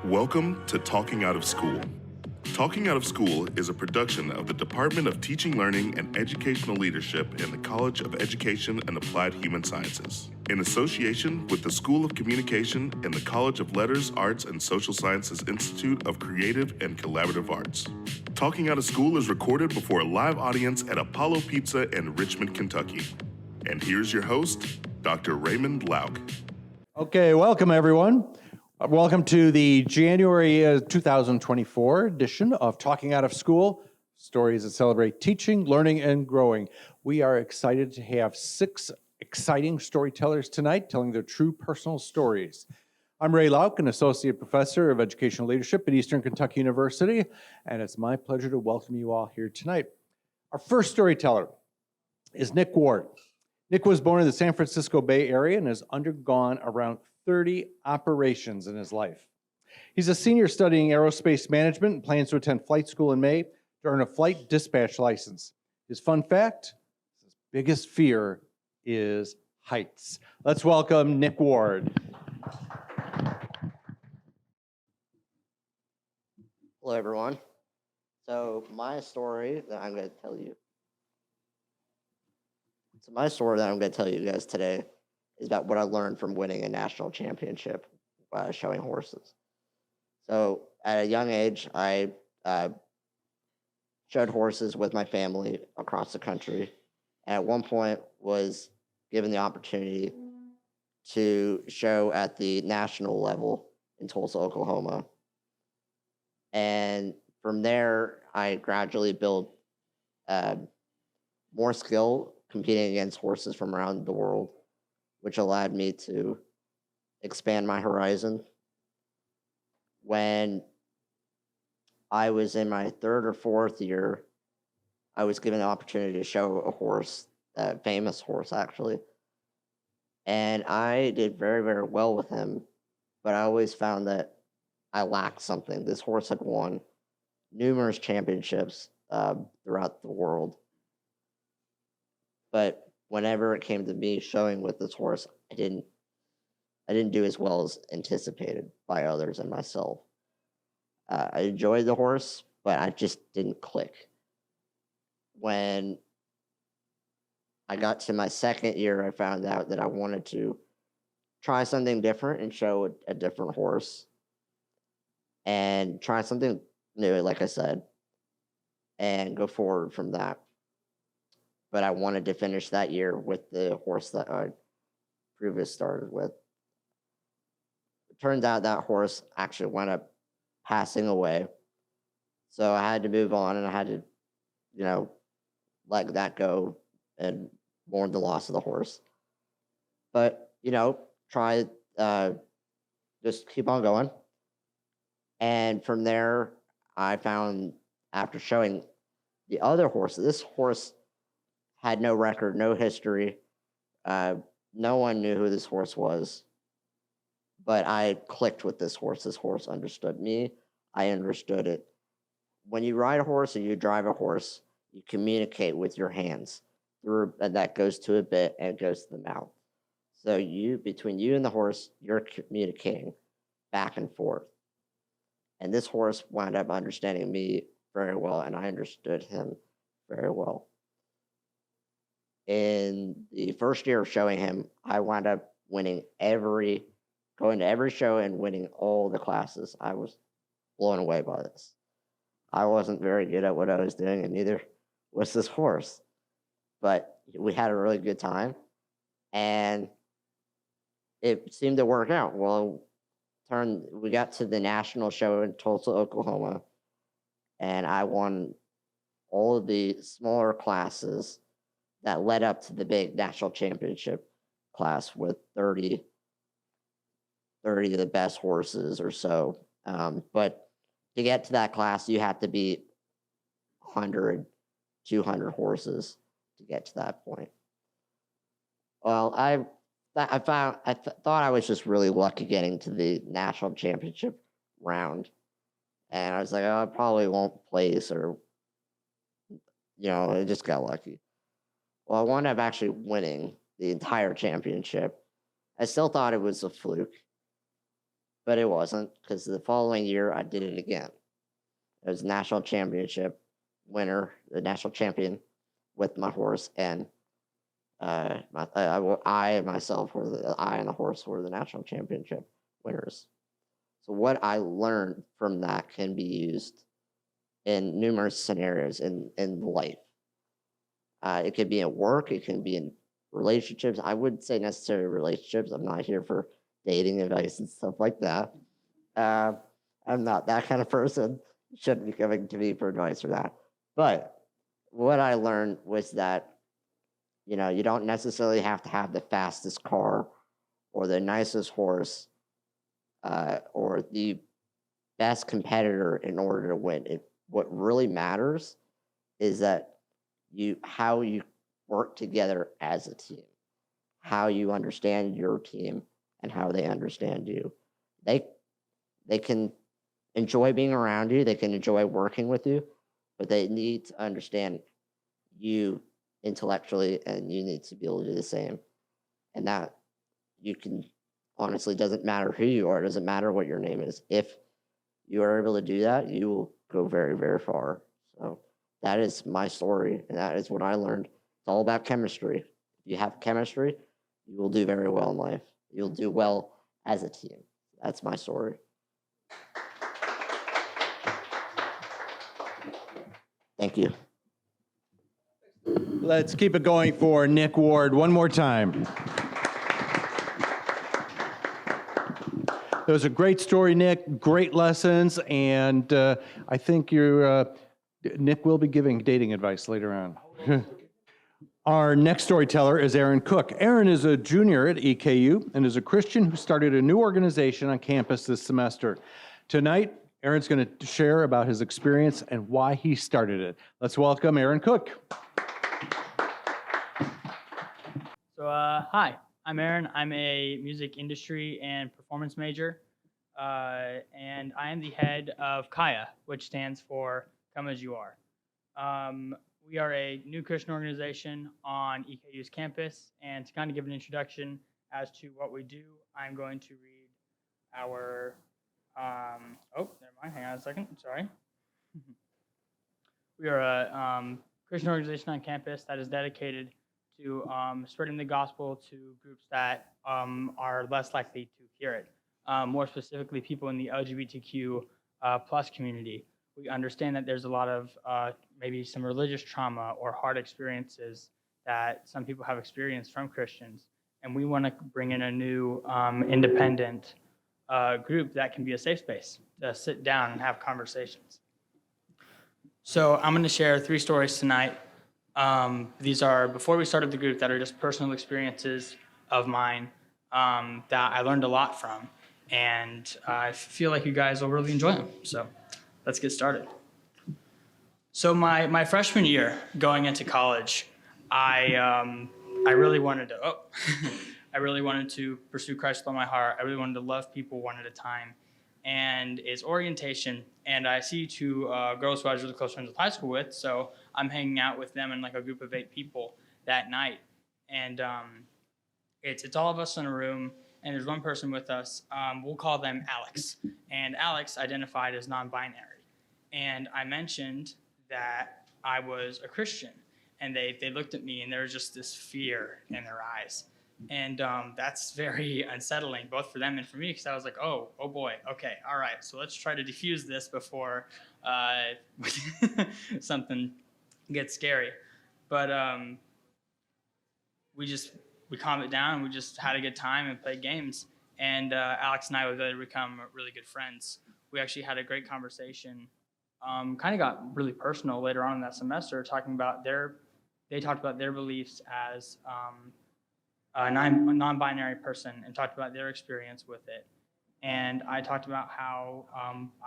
Welcome to Talking Out of School. Talking Out of School is a production of the Department of Teaching, Learning, and Educational Leadership in the College of Education and Applied Human Sciences, in association with the School of Communication and the College of Letters, Arts, and Social Sciences Institute of Creative and Collaborative Arts. Talking Out of School is recorded before a live audience at Apollo Pizza in Richmond, Kentucky. And here's your host, Dr. Raymond Lauk. Okay, welcome everyone. Welcome to the January 2024 edition of Talking Out of School, stories that celebrate teaching, learning, and growing. We are excited to have 6 exciting storytellers tonight telling their true personal stories. I'm Ray Lauk, an associate professor of educational leadership at Eastern Kentucky University, and it's my pleasure to welcome you all here tonight. Our first storyteller is Nick Ward. Nick was born in the San Francisco Bay Area and has undergone around 30 operations in his life. He's a senior studying aerospace management and plans to attend flight school in May to earn a flight dispatch license. His fun fact, his biggest fear is heights. Let's welcome Nick Ward. Hello, everyone. So my story that I'm going to tell you guys today is about what I learned from winning a national championship showing horses. So at a young age, I showed horses with my family across the country. And at one point was given the opportunity to show at the national level in Tulsa, Oklahoma. And from there, I gradually built more skill competing against horses from around the world, which allowed me to expand my horizon. When I was in my 3rd or 4th year, I was given the opportunity to show a horse, a famous horse actually. And I did very, very well with him, but I always found that I lacked something. This horse had won numerous championships throughout the world. But whenever it came to me showing with this horse, I didn't do as well as anticipated by others and myself. I enjoyed the horse, but I just didn't click. When I got to my 2nd year, I found out that I wanted to try something different and show a different horse and try something new, like I said, and go forward from that. But I wanted to finish that year with the horse that I previously started with. It turns out that horse actually wound up passing away. So I had to move on and I had to, let that go and mourn the loss of the horse. But, try, just keep on going. And from there, I found after showing the other horse, this horse had no record, no history. No one knew who this horse was. But I clicked with this horse. This horse understood me. I understood it. When you ride a horse or you drive a horse, you communicate with your hands. And that goes to a bit and it goes to the mouth. So between you and the horse, you're communicating back and forth. And this horse wound up understanding me very well, and I understood him very well. In the first year of showing him, I wound up going to every show and winning all the classes. I was blown away by this. I wasn't very good at what I was doing, and neither was this horse. But we had a really good time, and it seemed to work out. Well, we got to the national show in Tulsa, Oklahoma, and I won all of the smaller classes that led up to the big national championship class with 30 of the best horses or so. But to get to that class, you had to beat 100, 200 horses to get to that point. Well, I thought I was just really lucky getting to the national championship round. And I was like, oh, I probably won't place or, I just got lucky. Well, I wound up actually winning the entire championship. I still thought it was a fluke. but it wasn't because the following year I did it again. It was national championship winner, the national champion with my horse, and I and myself were I and the horse were the national championship winners. So what I learned from that can be used in numerous scenarios in life. It could be at work, it can be in relationships. I wouldn't say necessarily relationships. I'm not here for dating advice and stuff like that. I'm not that kind of person. You shouldn't be coming to me for advice for that. But what I learned was that, you don't necessarily have to have the fastest car or the nicest horse or the best competitor in order to win. What really matters is that how you work together as a team, how you understand your team and how they understand you. They can enjoy being around you, they can enjoy working with you, but they need to understand you intellectually, and you need to be able to do the same. And that you can honestly, doesn't matter who you are, doesn't matter what your name is. If you are able to do that, you will go very, very far. So that is my story, and that is what I learned. It's all about chemistry. If you have chemistry, you will do very well in life. You'll do well as a team. That's my story. Thank you. Let's keep it going for Nick Ward one more time. That was a great story, Nick. Great lessons, and I think Nick will be giving dating advice later on. Our next storyteller is Aaron Cook. Aaron is a junior at EKU and is a Christian who started a new organization on campus this semester. Tonight, Aaron's going to share about his experience and why he started it. Let's welcome Aaron Cook. So, hi, I'm Aaron. I'm a music industry and performance major, and I am the head of Kaya, which stands for Come As You Are. We are a new Christian organization on EKU's campus, and to kind of give an introduction as to what we do, I'm going to read our, never mind, hang on a second, sorry. We are a Christian organization on campus that is dedicated to spreading the gospel to groups that are less likely to hear it. More specifically, people in the LGBTQ plus community. We understand that there's a lot of maybe some religious trauma or hard experiences that some people have experienced from Christians. And we want to bring in a new independent group that can be a safe space to sit down and have conversations. So I'm going to share 3 stories tonight. These are before we started the group that are just personal experiences of mine that I learned a lot from. And I feel like you guys will really enjoy them. So let's get started. So my freshman year going into college, I really wanted to, I really wanted to pursue Christ with all my heart. I really wanted to love people one at a time. And it's orientation, and I see 2 girls who I was really close friends with high school with, so I'm hanging out with them in like a group of 8 people that night. And it's all of us in a room, and there's one person with us. We'll call them Alex. And Alex identified as non-binary. And I mentioned that I was a Christian, and they looked at me, and there was just this fear in their eyes. And that's very unsettling, both for them and for me, because I was like, oh boy, okay, all right, so let's try to diffuse this before something gets scary. But we calmed it down, and we just had a good time and played games. And Alex and I would later become really good friends. We actually had a great conversation. Kind of got really personal later on in that semester, talking about they talked about their beliefs as a non-binary person and talked about their experience with it. And I talked about how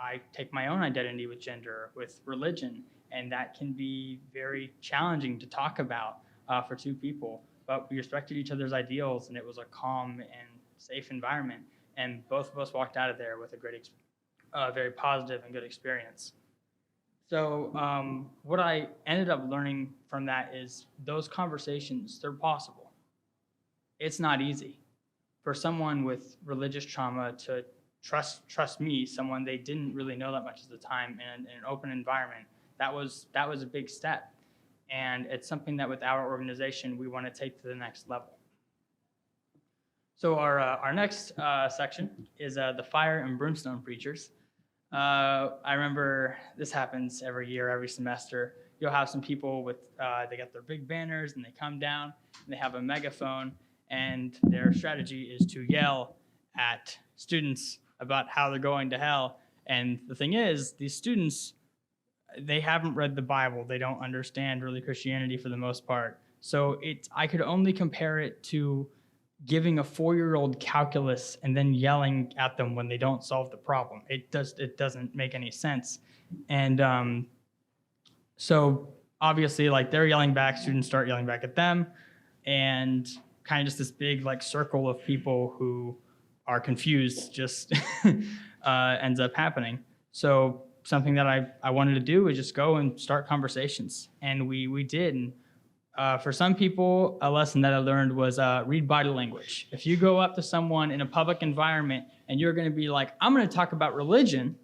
I take my own identity with gender, with religion, and that can be very challenging to talk about for 2 people. But we respected each other's ideals, and it was a calm and safe environment. And both of us walked out of there with a great, very positive and good experience. So what I ended up learning from that is those conversations, they're possible. It's not easy for someone with religious trauma to trust me, someone they didn't really know that much at the time, in an open environment. That was a big step, and it's something that with our organization we want to take to the next level. So our next section is the fire and brimstone preachers. I remember this happens every year, every semester. You'll have some people with, they got their big banners and they come down and they have a megaphone, and their strategy is to yell at students about how they're going to hell. And the thing is, these students, they haven't read the Bible. They don't understand really Christianity for the most part. So I could only compare it to giving a 4-year-old calculus and then yelling at them when they don't solve the problem. It doesn't make any sense. And so obviously, like, they're yelling back, students start yelling back at them, and kind of just this big like circle of people who are confused just ends up happening. So something that I wanted to do is just go and start conversations, and we did. And for some people, a lesson that I learned was read body language. If you go up to someone in a public environment and you're going to be like, I'm going to talk about religion,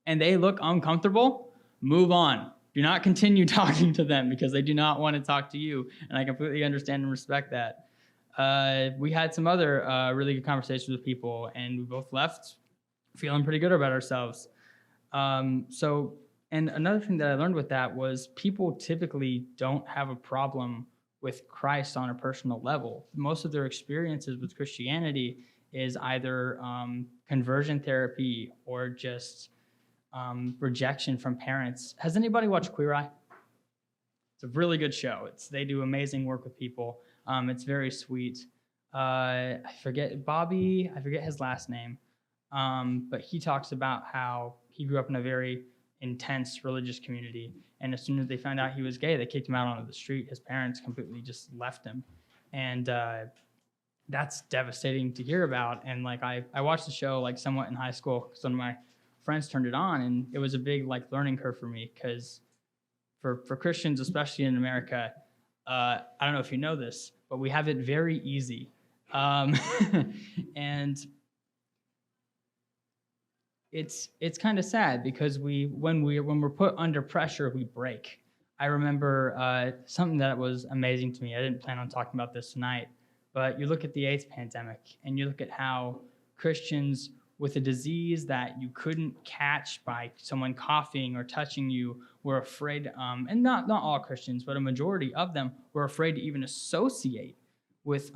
and they look uncomfortable, move on. Do not continue talking to them because they do not want to talk to you. And I completely understand and respect that. We had some other really good conversations with people, and we both left feeling pretty good about ourselves. And another thing that I learned with that was people typically don't have a problem with Christ on a personal level. Most of their experiences with Christianity is either conversion therapy or just rejection from parents. Has anybody watched Queer Eye? It's a really good show. They do amazing work with people. It's very sweet. I forget his last name, but he talks about how he grew up in a very intense religious community, and as soon as they found out he was gay, they kicked him out onto the street. His parents completely just left him, and that's devastating to hear about. And like I watched the show like somewhat in high school because one of my friends turned it on, and it was a big like learning curve for me because for Christians, especially in America, I don't know if you know this, but we have it very easy, and it's kind of sad because when we're put under pressure, we break. I remember something that was amazing to me. I didn't plan on talking about this tonight, but you look at the AIDS pandemic and you look at how Christians with a disease that you couldn't catch by someone coughing or touching you were afraid, and not all Christians, but a majority of them were afraid to even associate with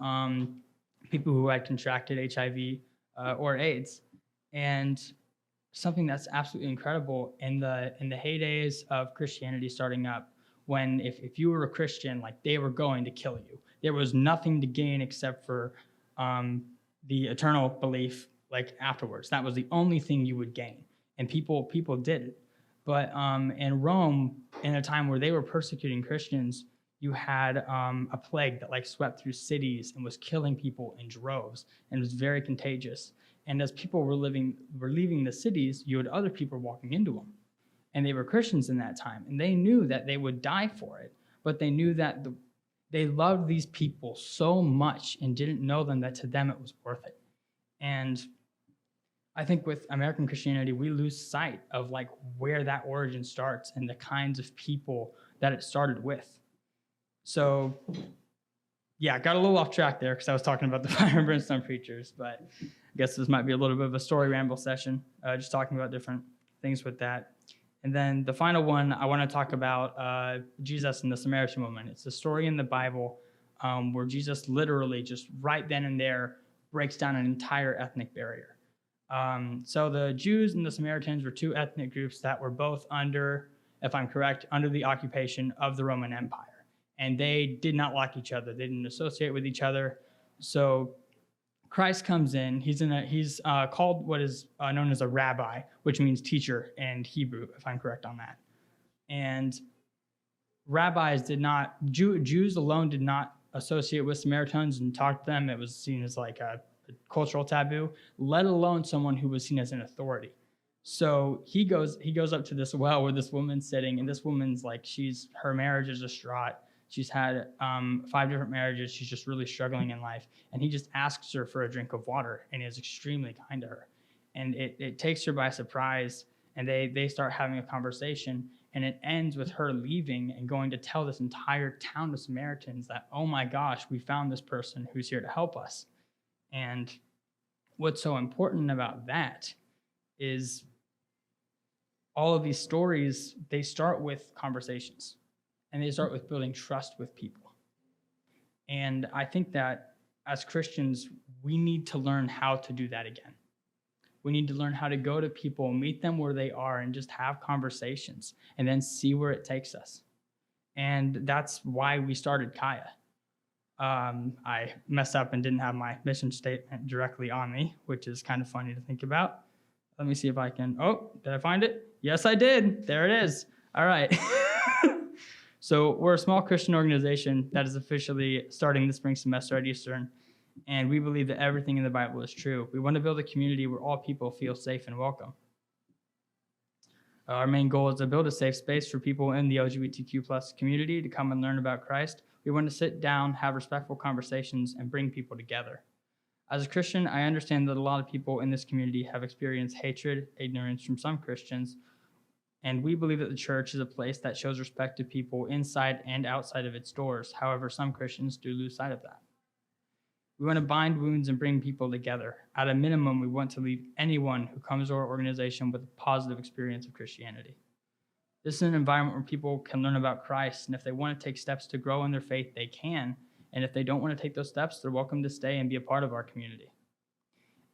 people who had contracted HIV or AIDS. And something that's absolutely incredible in the heydays of Christianity starting up, when if you were a Christian, like, they were going to kill you. There was nothing to gain except for the eternal belief, like, afterwards. That was the only thing you would gain, and people did it. But in Rome, in a time where they were persecuting Christians, you had a plague that like swept through cities and was killing people in droves, and was very contagious. And as people were leaving the cities, you had other people walking into them. And they were Christians in that time. And they knew that they would die for it. But they knew that they loved these people so much and didn't know them that to them it was worth it. And I think with American Christianity, we lose sight of like where that origin starts and the kinds of people that it started with. So yeah, I got a little off track there because I was talking about the fire and brimstone preachers, but I guess this might be a little bit of a story ramble session, just talking about different things with that. And then the final one, I want to talk about Jesus and the Samaritan woman. It's a story in the Bible where Jesus literally just right then and there breaks down an entire ethnic barrier. So the Jews and the Samaritans were two ethnic groups that were both under, if I'm correct, under the occupation of the Roman Empire. And they did not like each other. They didn't associate with each other. So Christ comes in. He's called what is known as a rabbi, which means teacher in Hebrew, if I'm correct on that. And rabbis Jews alone did not associate with Samaritans and talk to them. It was seen as like a cultural taboo, let alone someone who was seen as an authority. So he goes up to this well where this woman's sitting, and this woman's like, her marriage is distraught. She's had 5 different marriages. She's just really struggling in life. And he just asks her for a drink of water, and he is extremely kind to her. And it takes her by surprise, and they start having a conversation, and it ends with her leaving and going to tell this entire town of Samaritans that, oh my gosh, we found this person who's here to help us. And what's so important about that is all of these stories, they start with conversations, and they start with building trust with people. And I think that as Christians, we need to learn how to do that again. We need to learn how to go to people, meet them where they are, and just have conversations, and then see where it takes us. And that's why we started Kaya. I messed up and didn't have my mission statement directly on me, which is kind of funny to think about. Let me see if I can, oh, did I find it? Yes, I did. There it is. All right. So we're a small Christian organization that is officially starting the spring semester at Eastern, and we believe that everything in the Bible is true. We want to build a community where all people feel safe and welcome. Our main goal is to build a safe space for people in the LGBTQ+ community to come and learn about Christ. We want to sit down, have respectful conversations, and bring people together. As a Christian, I understand that a lot of people in this community have experienced hatred, ignorance from some Christians, and we believe that the church is a place that shows respect to people inside and outside of its doors. However, some Christians do lose sight of that. We want to bind wounds and bring people together. At a minimum, we want to leave anyone who comes to our organization with a positive experience of Christianity. This is an environment where people can learn about Christ, and if they want to take steps to grow in their faith, they can. And if they don't want to take those steps, they're welcome to stay and be a part of our community.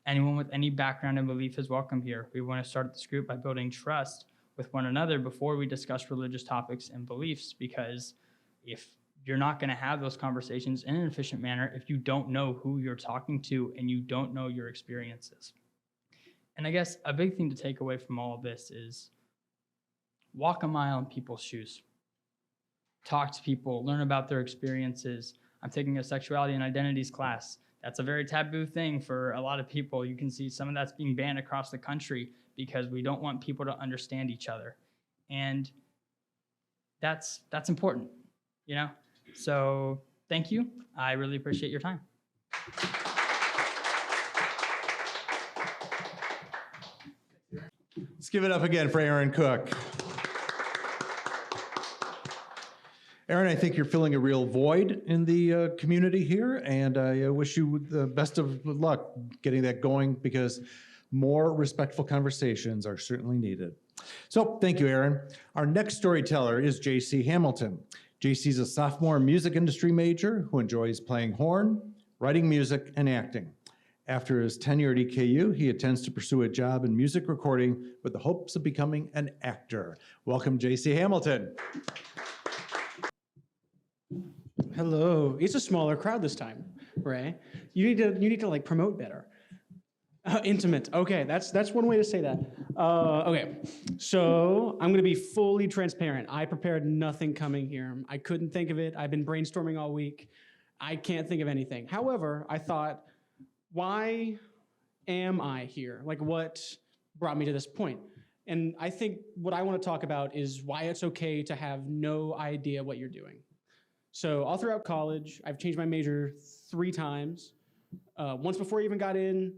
Anyone with any background and belief is welcome here. We want to start this group by building trust with one another before we discuss religious topics and beliefs, because if you're not going to have those conversations in an efficient manner if you don't know who you're talking to and you don't know your experiences. And I guess a big thing to take away from all of this is walk a mile in people's shoes. Talk to people, learn about their experiences. I'm taking a sexuality and identities class. That's a very taboo thing for a lot of people. You can see some of that's being banned across the country because we don't want people to understand each other. And that's important, you know? So thank you. I really appreciate your time. Let's give it up again for Aaron Cook. Aaron, I think you're filling a real void in the community here, and I wish you the best of luck getting that going, because more respectful conversations are certainly needed. So thank you, Aaron. Our next storyteller is JC Hamilton. JC's a sophomore music industry major who enjoys playing horn, writing music, and acting. After his tenure at EKU, he intends to pursue a job in music recording with the hopes of becoming an actor. Welcome, JC Hamilton. Hello. It's a smaller crowd this time, Ray. You need to like promote better. Intimate. Okay, that's one way to say that. Okay, so I'm gonna be fully transparent. I prepared nothing coming here. I couldn't think of it. I've been brainstorming all week. I can't think of anything. However, I thought, why am I here? Like, what brought me to this point? And I think what I want to talk about is why it's okay to have no idea what you're doing. So all throughout college, I've changed my major 3 times. Once before I even got in,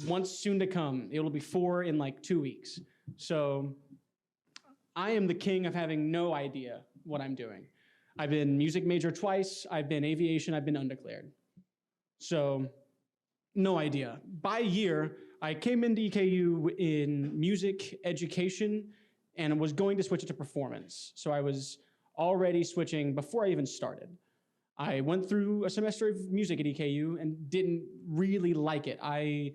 once soon to come. It will be 4 in like 2 weeks. So I am the king of having no idea what I'm doing. I've been music major twice. I've been aviation. I've been undeclared. So no idea. By year, I came into EKU in music education and was going to switch it to performance. So I was already switching before I even started. I went through a semester of music at EKU and didn't really like it. I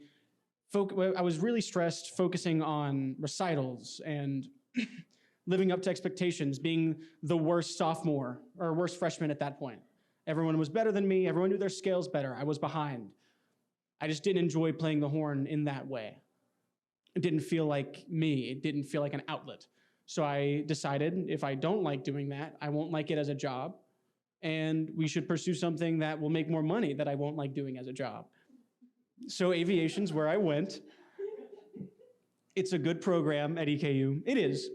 was really stressed focusing on recitals and living up to expectations, being the worst sophomore or worst freshman at that point. Everyone was better than me. Everyone knew their scales better. I was behind. I just didn't enjoy playing the horn in that way. It didn't feel like me. It didn't feel like an outlet. So I decided if I don't like doing that, I won't like it as a job, and we should pursue something that will make more money that I won't like doing as a job. So aviation's where I went. It's a good program at EKU. It is.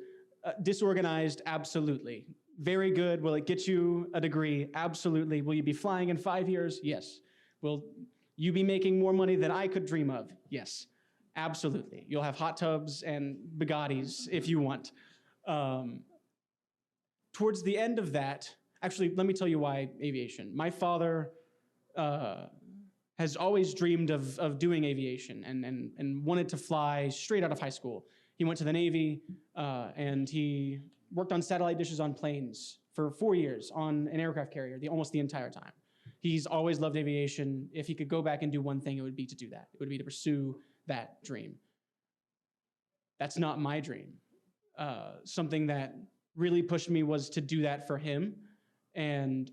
Disorganized, absolutely. Very good. Will it get you a degree? Absolutely. Will you be flying in 5 years? Yes. Will you be making more money than I could dream of? Yes. Absolutely. You'll have hot tubs and Bugattis if you want. Towards the end of that, actually, let me tell you why aviation. My father has always dreamed of doing aviation and wanted to fly straight out of high school. He went to the Navy and he worked on satellite dishes on planes for 4 years on an aircraft carrier, almost the entire time. He's always loved aviation. If he could go back and do one thing, it would be to do that. It would be to pursue that dream. That's not my dream. Something that really pushed me was to do that for him. And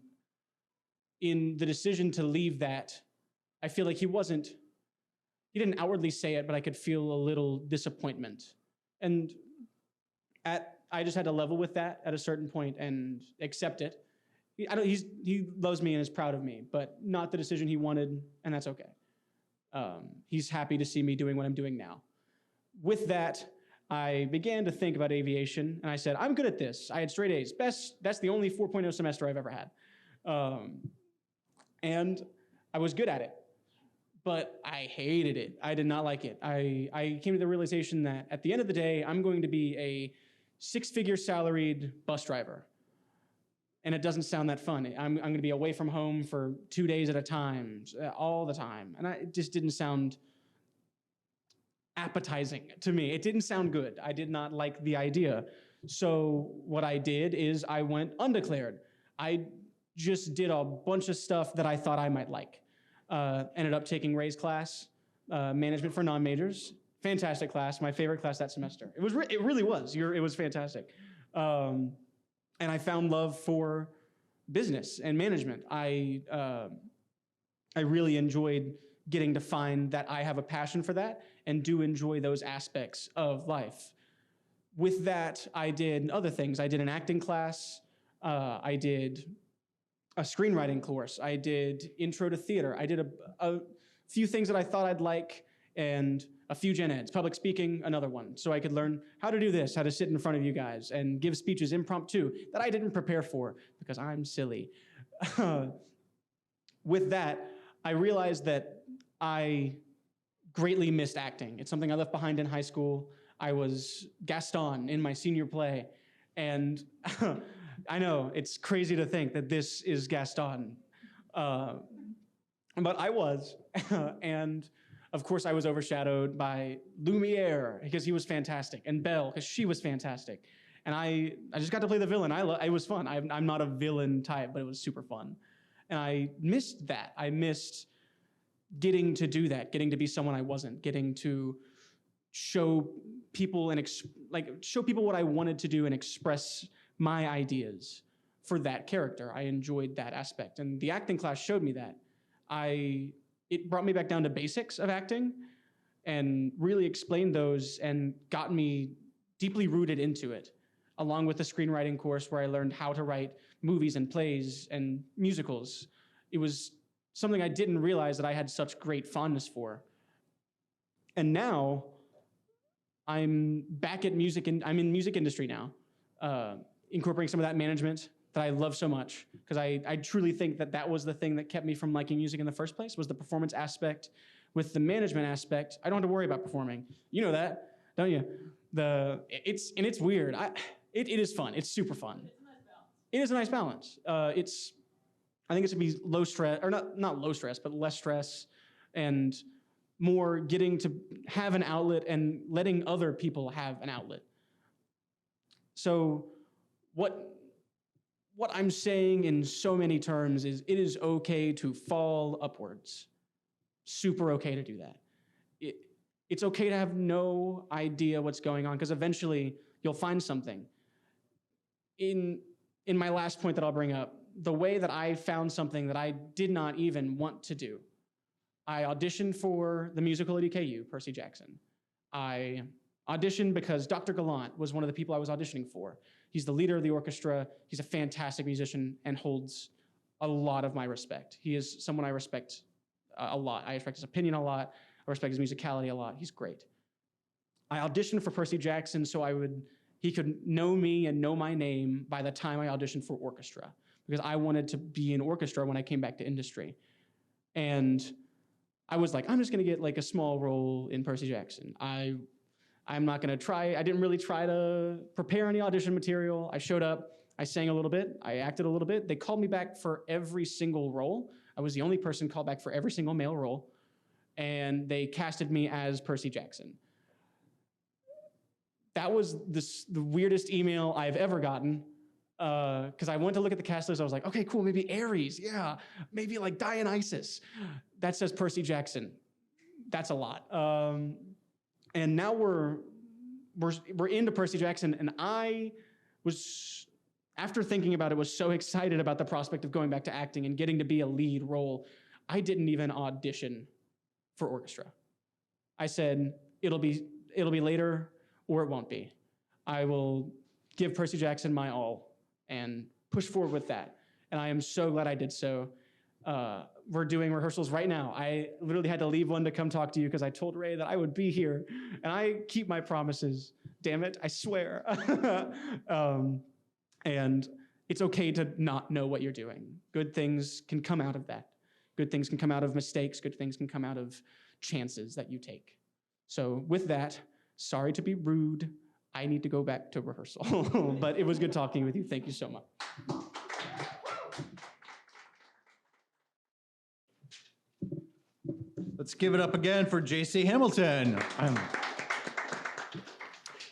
in the decision to leave that, I feel like he didn't outwardly say it, but I could feel a little disappointment. And I just had to level with that at a certain point and accept it. He loves me and is proud of me, but not the decision he wanted, and that's okay. He's happy to see me doing what I'm doing now. With that, I began to think about aviation, and I said, I'm good at this. I had straight A's. That's the only 4.0 semester I've ever had. And I was good at it, but I hated it. I did not like it. I came to the realization that at the end of the day, I'm going to be a 6-figure salaried bus driver. And it doesn't sound that fun. I'm going to be away from home for 2 days at a time, all the time. And it just didn't sound appetizing to me. It didn't sound good. I did not like the idea. So what I did is I went undeclared. I just did a bunch of stuff that I thought I might like. Ended up taking Ray's class, management for non-majors. Fantastic class, my favorite class that semester. It really was. It was fantastic. And I found love for business and management. I really enjoyed getting to find that I have a passion for that and do enjoy those aspects of life. With that, I did other things. I did an acting class. I did a screenwriting course. I did intro to theater. I did a few things that I thought I'd like and a few gen eds. Public speaking, another one. So I could learn how to do this, how to sit in front of you guys and give speeches impromptu that I didn't prepare for because I'm silly. With that, I realized that I greatly missed acting. It's something I left behind in high school. I was Gaston in my senior play. And I know, it's crazy to think that this is Gaston. But I was. And of course, I was overshadowed by Lumiere because he was fantastic, and Belle because she was fantastic. And I just got to play the villain. It was fun. I'm not a villain type, but it was super fun. And I missed that. I missed getting to do that, getting to be someone I wasn't, getting to show people show people what I wanted to do and express my ideas for that character. I enjoyed that aspect, and the acting class showed me that. It brought me back down to basics of acting and really explained those and got me deeply rooted into it, along with the screenwriting course where I learned how to write movies and plays and musicals. It was something I didn't realize that I had such great fondness for. And now I'm back at music, and I'm in music industry now, incorporating some of that management that I love so much, because I truly think that was the thing that kept me from liking music in the first place, was the performance aspect. With the management aspect, I don't have to worry about performing. You know that, don't you? It's weird. It is fun. It's super fun. It is a nice balance. I think it's to be low stress, or not low stress, but less stress, and more getting to have an outlet and letting other people have an outlet. So what I'm saying in so many terms is it is okay to fall upwards. Super okay to do that. It's okay to have no idea what's going on, because eventually you'll find something. In my last point that I'll bring up, the way that I found something that I did not even want to do. I auditioned for the musical at EKU, Percy Jackson. I auditioned because Dr. Gallant was one of the people I was auditioning for. He's the leader of the orchestra. He's a fantastic musician and holds a lot of my respect. He is someone I respect a lot. I respect his opinion a lot. I respect his musicality a lot. He's great. I auditioned for Percy Jackson so he could know me and know my name by the time I auditioned for orchestra, because I wanted to be in orchestra when I came back to industry. And I was like, I'm just gonna get like a small role in Percy Jackson. I'm not gonna try, I didn't really try to prepare any audition material. I showed up, I sang a little bit, I acted a little bit. They called me back for every single role. I was the only person called back for every single male role. And they casted me as Percy Jackson. That was the weirdest email I've ever gotten. Because I went to look at the cast list, I was like, okay, cool, maybe Ares, yeah. Maybe like Dionysus. That says Percy Jackson. That's a lot. And now we're into Percy Jackson, and I was, after thinking about it, was so excited about the prospect of going back to acting and getting to be a lead role. I didn't even audition for orchestra. I said, it'll be later or it won't be. I will give Percy Jackson my all and push forward with that. And I am so glad I did so. We're doing rehearsals right now. I literally had to leave one to come talk to you because I told Ray that I would be here. And I keep my promises. Damn it, I swear. And it's okay to not know what you're doing. Good things can come out of that. Good things can come out of mistakes. Good things can come out of chances that you take. So with that, sorry to be rude. I need to go back to rehearsal. But it was good talking with you. Thank you so much. Let's give it up again for JC Hamilton.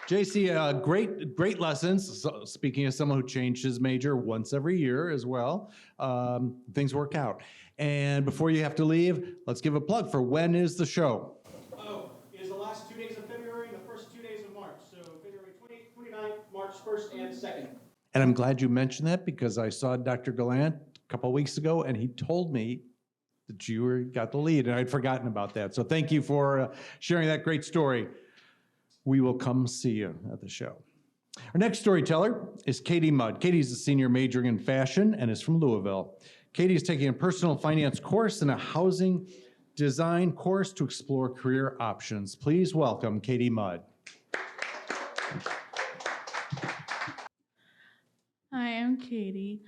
JC, great lessons. So, speaking of someone who changed his major once every year as well, things work out. And before you have to leave, let's give a plug for when is the show? Oh, it is the last 2 days of February and the first 2 days of March. So February 28th, 29th, March 1st, and 2nd. And I'm glad you mentioned that because I saw Dr. Gallant a couple of weeks ago, and he told me that you got the lead, and I'd forgotten about that. So thank you for sharing that great story. We will come see you at the show. Our next storyteller is Katie Mudd. Katie's a senior majoring in fashion and is from Louisville. Katie is taking a personal finance course and a housing design course to explore career options. Please welcome Katie Mudd. Hi, I'm Katie.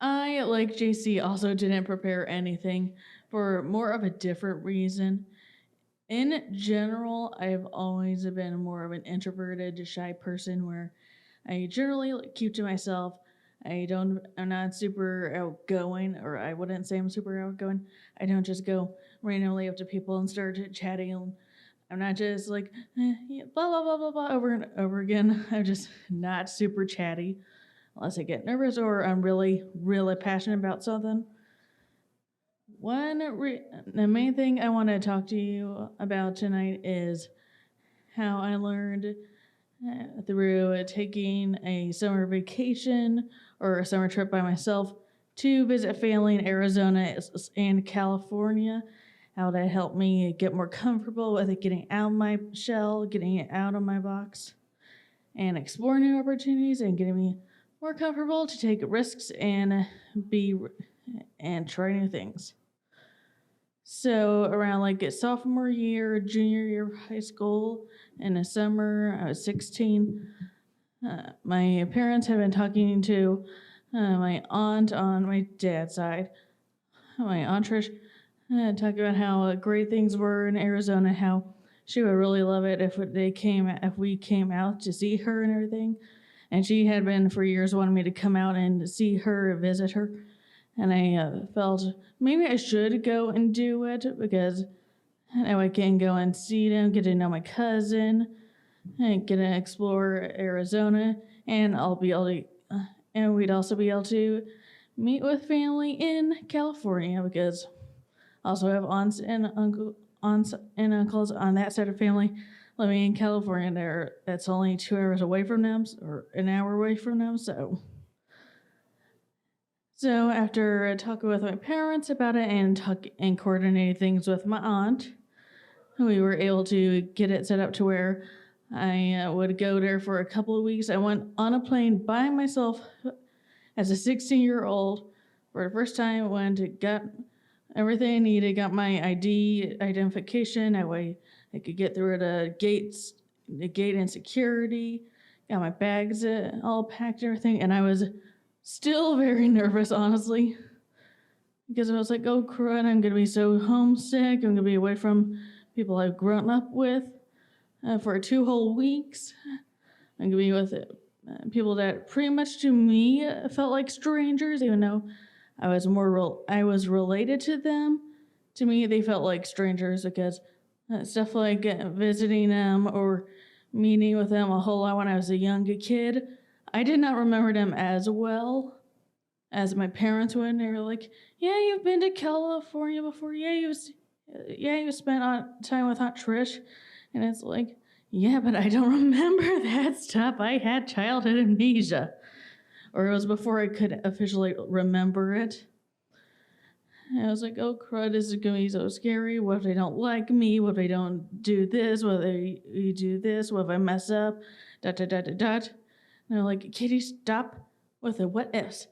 I, like JC, also didn't prepare anything for more of a different reason. In general, I've always been more of an introverted, shy person where I generally keep to myself. I'm not super outgoing, or I wouldn't say I'm super outgoing. I don't just go randomly up to people and start chatting. I'm not just like, yeah, blah, blah, blah, blah, blah, over and over again. I'm just not super chatty unless I get nervous or I'm really, really passionate about something. The main thing I want to talk to you about tonight is how I learned through taking a summer vacation or a summer trip by myself to visit family in Arizona and California, how that helped me get more comfortable with it, getting out of my shell, getting it out of my box, and explore new opportunities and getting me more comfortable to take risks and try new things. So around like sophomore year, junior year of high school, in the summer, I was 16. My parents had been talking to my aunt on my dad's side, my Aunt Trish, talking about how great things were in Arizona, how she would really love it if we came out to see her and everything. And she had been for years wanting me to come out and see her, visit her. And I felt maybe I should go and do it because now I can go and see them, get to know my cousin, and get to explore Arizona, and I'll be able to, and we'd also be able to meet with family in California because I also have aunts and uncles on that side of family living in California. That's only 2 hours away from them, or an hour away from them, So after talking with my parents about it and coordinating things with my aunt, we were able to get it set up to where I would go there for a couple of weeks. I went on a plane by myself as a 16-year-old for the first time. Went, got everything I needed, got my ID, identification. That way I could get through the gate and security, got my bags all packed and everything, and I was still very nervous, honestly. because I was like, oh crud, I'm gonna be so homesick. I'm gonna be away from people I've grown up with for 2 whole weeks. I'm gonna be with people that pretty much to me felt like strangers, even though I was related to them. To me, they felt like strangers because stuff like visiting them or meeting with them a whole lot when I was a younger kid, I did not remember them as well as my parents would. And they were like, "Yeah, you've been to California before. Yeah, you spent time with Aunt Trish," and it's like, yeah, but I don't remember that stuff. I had childhood amnesia, or it was before I could officially remember it. And I was like, oh crud, this is gonna be so scary. What if they don't like me? What if they don't do this? What if they do this? What if I mess up? Dot, dot, dot, dot, dot. And they're like, Kitty, stop with the what ifs.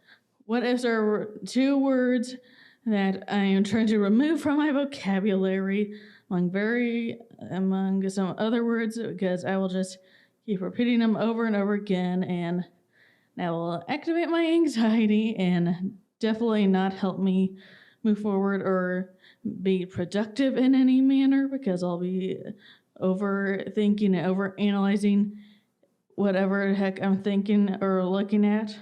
What ifs are 2 words that I am trying to remove from my vocabulary among some other words, because I will just keep repeating them over and over again, and that will activate my anxiety and definitely not help me move forward or be productive in any manner, because I'll be overthinking and overanalyzing whatever the heck I'm thinking or looking at.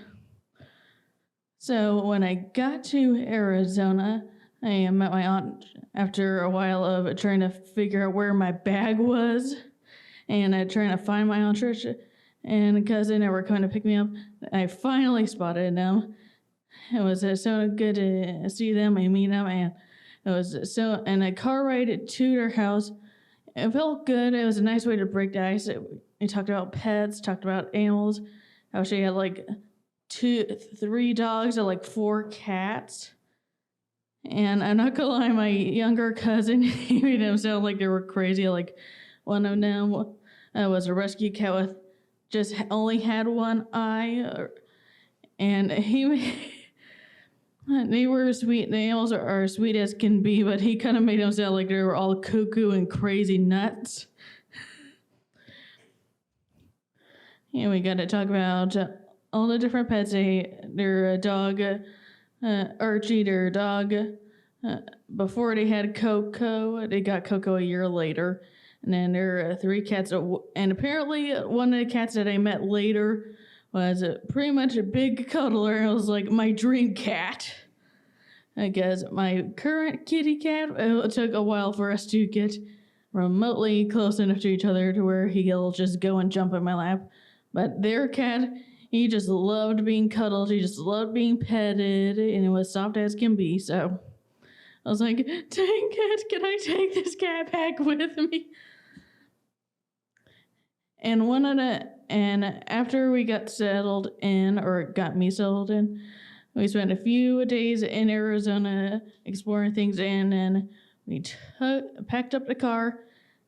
So when I got to Arizona, I met my aunt after a while of trying to figure out where my bag was, and trying to find my Aunt Trish and a cousin that were coming to pick me up. I finally spotted them. It was so good to see them and meet them, and it was and a car ride to their house. It felt good. It was a nice way to break the ice. We talked about pets, talked about animals, how she had like 3 dogs and like 4 cats. And I'm not gonna lie, my younger cousin, he made them sound like they were crazy. Like one of them was a rescue cat with just only had 1 eye, and they were sweet. The animals are sweet as can be, but he kind of made them sound like they were all cuckoo and crazy nuts. And we got to talk about all the different pets. Their dog, Archie, their dog. Before they had Coco, they got Coco a year later. And then there are 3 cats. And apparently one of the cats that I met later was pretty much a big cuddler. It was like my dream cat. I guess my current kitty cat, it took a while for us to get remotely close enough to each other to where he'll just go and jump in my lap. But their cat, he just loved being cuddled. He just loved being petted, and it was soft as can be. So I was like, dang it, can I take this cat back with me? And after we got settled in, or got me settled in, we spent a few days in Arizona exploring things, and then we packed up the car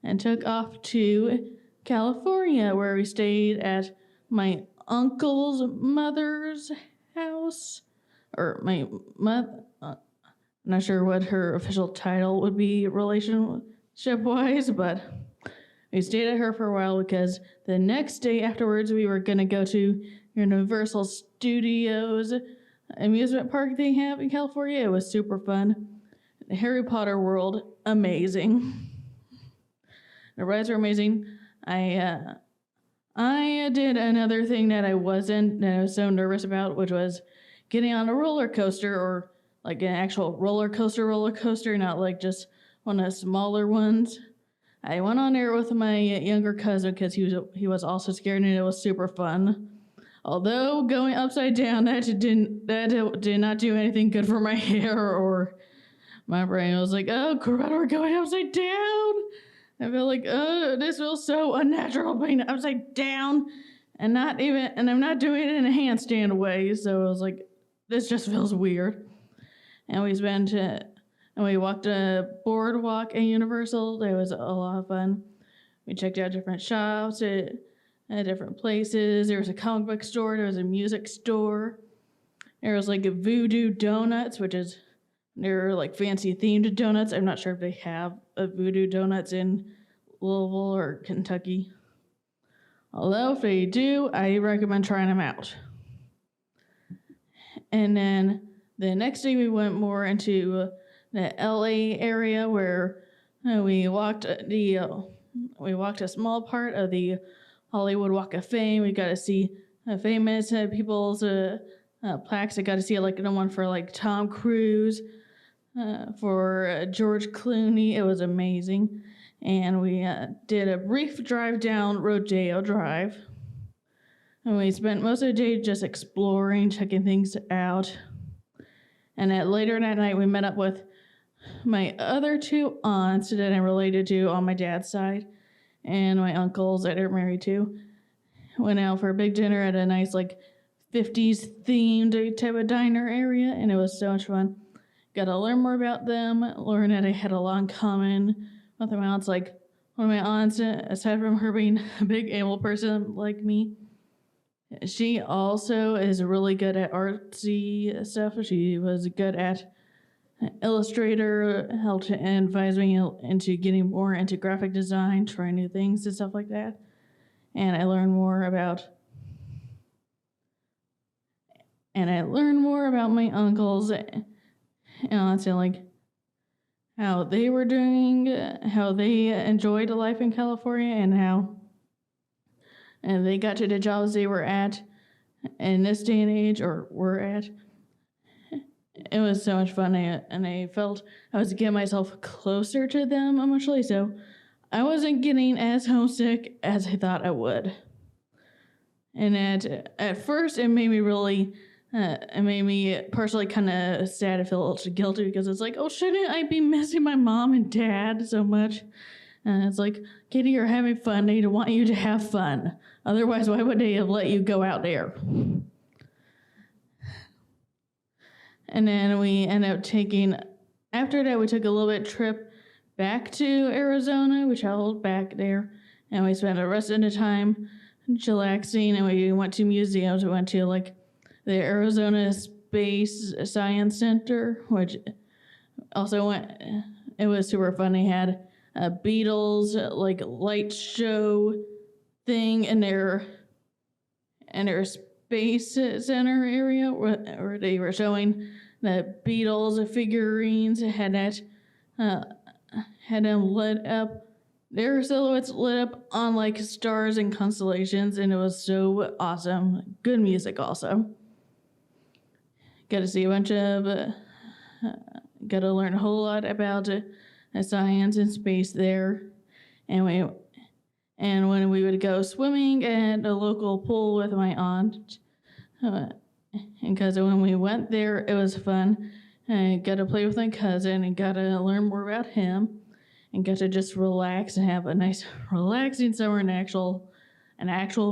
and took off to California, where we stayed at my uncle's mother's house, or my mother. I'm not sure what her official title would be relationship-wise, but we stayed at her for a while because the next day afterwards we were going to go to Universal Studios amusement park they have in California. It was super fun. The Harry Potter world, amazing. The rides were amazing. I did another thing that I was so nervous about, which was getting on a roller coaster, or like an actual roller coaster, not like just one of the smaller ones. I went on there with my younger cousin because he was also scared, and it was super fun. Although going upside down, that did not do anything good for my hair or my brain. I was like, oh crap, we're going upside down. I feel like, oh, this feels so unnatural being upside down, and I'm not doing it in a handstand way. So I was like, this just feels weird. And we walked a boardwalk at Universal. It was a lot of fun. We checked out different shops at different places. There was a comic book store. There was a music store. There was like a Voodoo Donuts, they're like fancy themed donuts. I'm not sure if they have a Voodoo Donuts in Louisville or Kentucky. Although if they do, I recommend trying them out. And then The next day we went more into the LA area where we walked a small part of the Hollywood Walk of Fame. We got to see famous people's plaques. I got to see like the one for like Tom Cruise, for George Clooney. It was amazing. And we did a brief drive down Rodeo Drive. And we spent most of the day just exploring, checking things out. And later that night, we met up with my other two aunts that I'm related to on my dad's side, and my uncles that are married to. Went out for a big dinner at a nice, like, 50s themed type of diner area, and it was so much fun. Got to learn more about them, learn that I had a lot in common with my aunts. Like, one of my aunts, aside from her being a big able person like me, she also is really good at artsy stuff. She was good at Illustrator, helped advise me into getting more into graphic design, trying new things and stuff like that. And I learned more about my uncles and aunts and like how they were doing, how they enjoyed life in California, and how they got to the jobs they were at in this day and age, or were at. It was so much fun, and I felt I was getting myself closer to them emotionally, so I wasn't getting as homesick as I thought I would. And at first, it made me partially kind of sad. I feel a little guilty because it's like, oh, shouldn't I be missing my mom and dad so much? And it's like, Katie, you're having fun. They want you to have fun. Otherwise, why would they have let you go out there? And then we ended up after that, we took a little bit trip back to Arizona. We traveled back there, and we spent the rest of the time chillaxing, and we went to museums. We went to, like, the Arizona Space Science Center, which also it was super fun. They had a Beatles, like, light show thing in their space center area where they were showing the Beatles figurines, had them lit up, their silhouettes lit up on like stars and constellations, and it was so awesome. Good music also. Got to see a bunch of, got to learn a whole lot about science and space there, and when we would go swimming at a local pool with my aunt and cousin, when we went there, it was fun. I got to play with my cousin and got to learn more about him, and got to just relax and have a nice, relaxing summer, an actual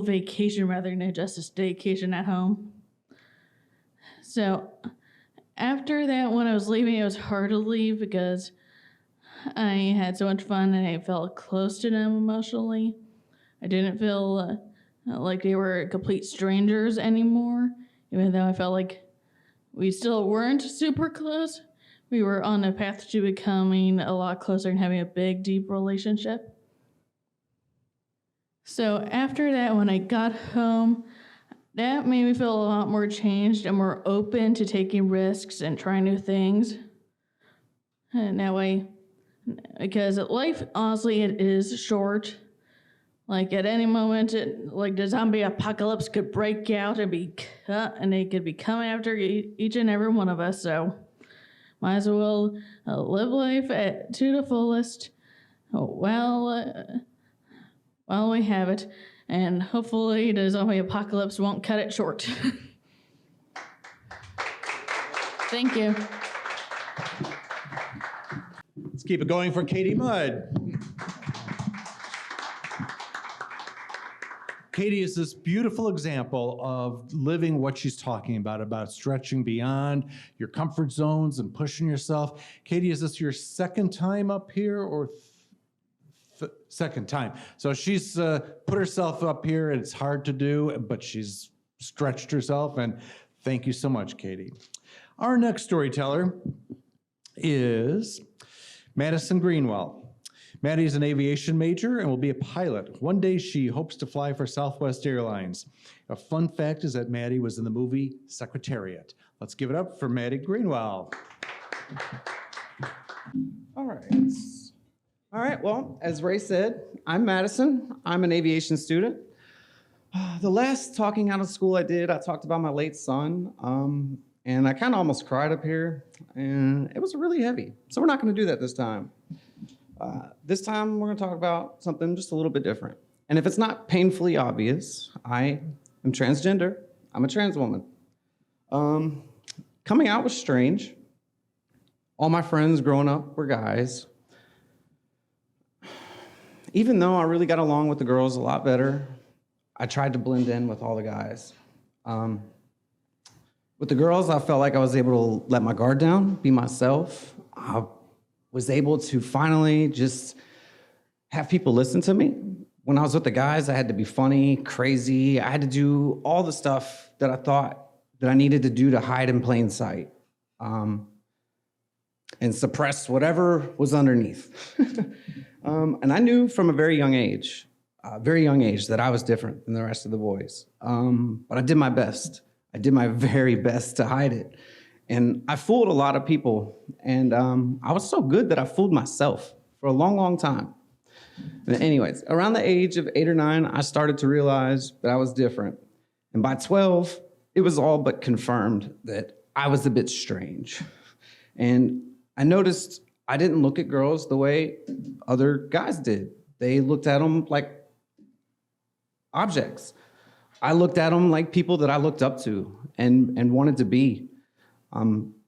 vacation rather than just a staycation at home. So after that, when I was leaving, it was hard to leave because I had so much fun and I felt close to them emotionally. I didn't feel like they were complete strangers anymore, even though I felt like we still weren't super close. We were on a path to becoming a lot closer and having a big, deep relationship. So after that, when I got home, that made me feel a lot more changed and more open to taking risks and trying new things. And that way, because life, honestly, it is short. Like, at any moment, like, the zombie apocalypse could break out and they could be coming after each and every one of us. So might as well live life to the fullest while we have it. And hopefully the zombie apocalypse won't cut it short. Thank you. Let's keep it going for Katie Mudd. Katie is this beautiful example of living what she's talking about stretching beyond your comfort zones and pushing yourself. Katie, is this your second time up here or second time? So she's put herself up here, and it's hard to do, but she's stretched herself, and thank you so much, Katie. Our next storyteller is Madison Greenwell. Maddie's an aviation major and will be a pilot. One day she hopes to fly for Southwest Airlines. A fun fact is that Maddie was in the movie Secretariat. Let's give it up for Maddie Greenwell. All right. All right, well, as Ray said, I'm Madison. I'm an aviation student. The last talking out of school I did, I talked about my late son, and I kind of almost cried up here, and it was really heavy. So we're not going to do that this time. This time, we're going to talk about something just a little bit different. And if it's not painfully obvious, I am transgender. I'm a trans woman. Coming out was strange. All my friends growing up were guys. Even though I really got along with the girls a lot better, I tried to blend in with all the guys. With the girls, I felt like I was able to let my guard down, be myself. I was able to finally just have people listen to me. When I was with the guys, I had to be funny, crazy. I had to do all the stuff that I thought that I needed to do to hide in plain sight, and suppress whatever was underneath. And I knew from a very young age, that I was different than the rest of the boys. But I did my best. I did my very best to hide it. And I fooled a lot of people. And I was so good that I fooled myself for a long, long time. But anyways, around the age of 8 or 9, I started to realize that I was different. And by 12, it was all but confirmed that I was a bit strange. And I noticed I didn't look at girls the way other guys did. They looked at them like objects. I looked at them like people that I looked up to and wanted to be.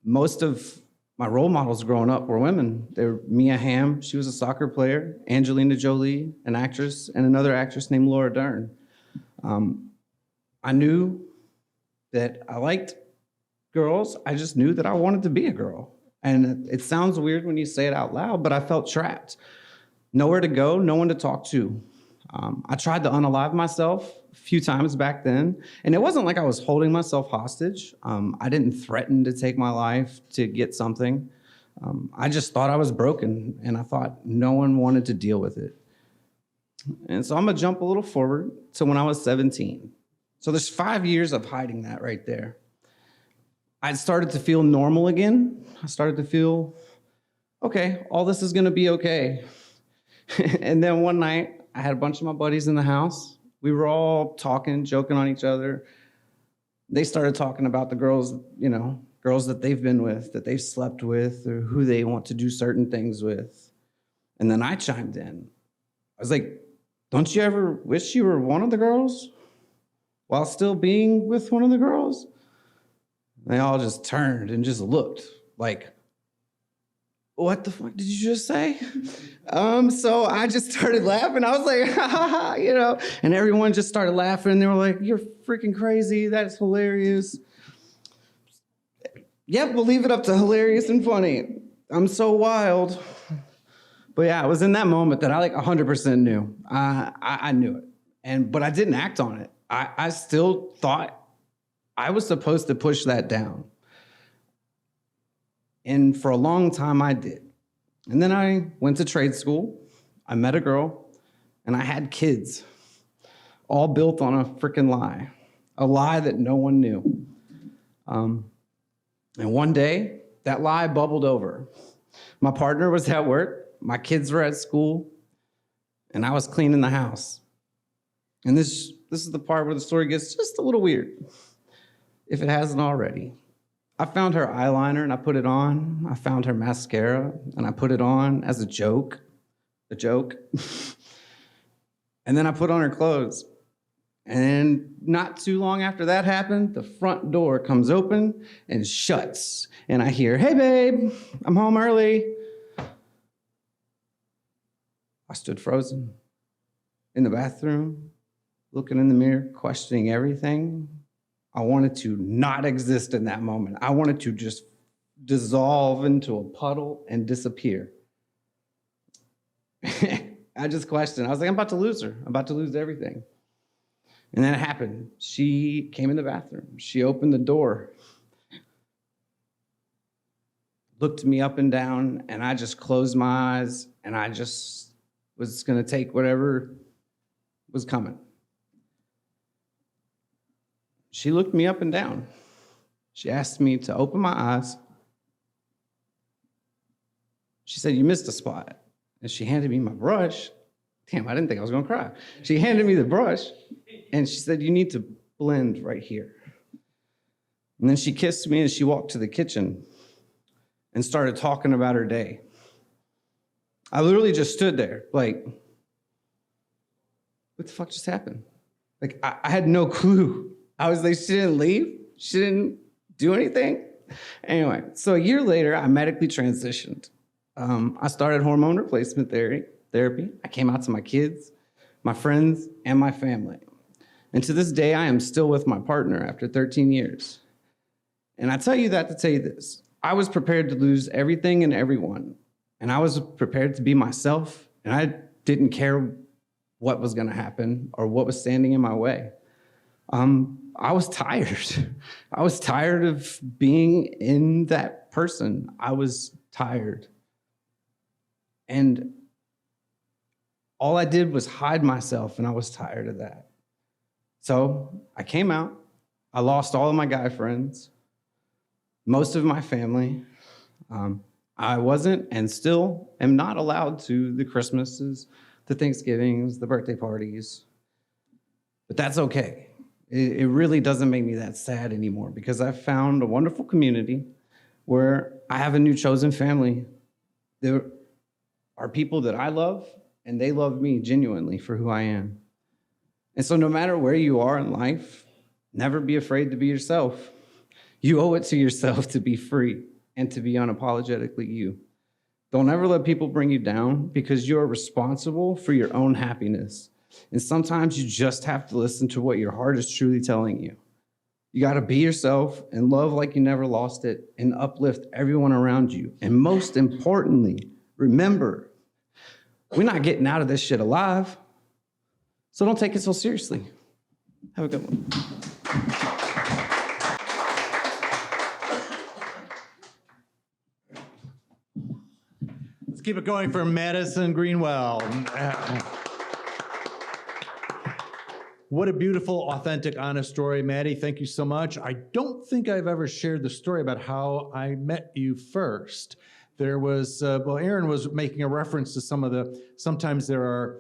Most of my role models growing up were women. They were Mia Hamm, she was a soccer player, Angelina Jolie, an actress, and another actress named Laura Dern. I knew that I liked girls. I just knew that I wanted to be a girl. And it sounds weird when you say it out loud, but I felt trapped. Nowhere to go, no one to talk to. I tried to unalive myself a few times back then, and it wasn't like I was holding myself hostage. I didn't threaten to take my life to get something. I just thought I was broken, and I thought no one wanted to deal with it. And so I'm gonna jump a little forward to when I was 17. So there's 5 years of hiding that right there. I started to feel normal again. I started to feel, okay, all this is gonna be okay. And then one night, I had a bunch of my buddies in the house. We were all talking, joking on each other. They started talking about the girls, girls that they've been with, that they've slept with, or who they want to do certain things with. And then I chimed in. I was like, don't you ever wish you were one of the girls while still being with one of the girls? They all just turned and just looked like, what the fuck did you just say? So I just started laughing. I was like, ha ha ha, and everyone just started laughing. They were like, you're freaking crazy. That's hilarious. Yep, we'll leave it up to hilarious and funny. I'm so wild. But yeah, it was in that moment that I 100% knew. I knew it. But I didn't act on it. I still thought I was supposed to push that down. And for a long time, I did. And then I went to trade school. I met a girl, and I had kids, all built on a freaking lie, a lie that no one knew. And one day, that lie bubbled over. My partner was at work, my kids were at school, and I was cleaning the house. And this is the part where the story gets just a little weird, if it hasn't already. I found her eyeliner and I put it on. I found her mascara and I put it on as a joke. And then I put on her clothes. And not too long after that happened, the front door comes open and shuts. And I hear, hey babe, I'm home early. I stood frozen in the bathroom, looking in the mirror, questioning everything. I wanted to not exist in that moment. I wanted to just dissolve into a puddle and disappear. I just questioned. I was like, I'm about to lose her. I'm about to lose everything. And then it happened. She came in the bathroom. She opened the door, looked me up and down, and I just closed my eyes, and I just was going to take whatever was coming. She looked me up and down. She asked me to open my eyes. She said, "You missed a spot." And she handed me my brush. Damn, I didn't think I was going to cry. She handed me the brush, and she said, "You need to blend right here." And then she kissed me, and she walked to the kitchen and started talking about her day. I literally just stood there like, what the fuck just happened? Like, I had no clue. I was like, she didn't leave? She didn't do anything? Anyway, so a year later, I medically transitioned. I started hormone replacement therapy. I came out to my kids, my friends, and my family. And to this day, I am still with my partner after 13 years. And I tell you that to tell you this. I was prepared to lose everything and everyone. And I was prepared to be myself. And I didn't care what was going to happen or what was standing in my way. I was tired. I was tired of being in that person. I was tired. And all I did was hide myself, and I was tired of that. So I came out. I lost all of my guy friends, most of my family. I wasn't and still am not allowed to the Christmases, the Thanksgivings, the birthday parties. But that's okay. It really doesn't make me that sad anymore because I've found a wonderful community where I have a new chosen family. There are people that I love, and they love me genuinely for who I am. And so no matter where you are in life, never be afraid to be yourself. You owe it to yourself to be free and to be unapologetically you. Don't ever let people bring you down because you're responsible for your own happiness. And sometimes you just have to listen to what your heart is truly telling you. You got to be yourself and love like you never lost it and uplift everyone around you. And most importantly, remember, we're not getting out of this shit alive. So don't take it so seriously. Have a good one. Let's keep it going for Madison Greenwell. What a beautiful, authentic, honest story. Maddie, thank you so much. I don't think I've ever shared the story about how I met you first. There was, Aaron was making a reference to sometimes there are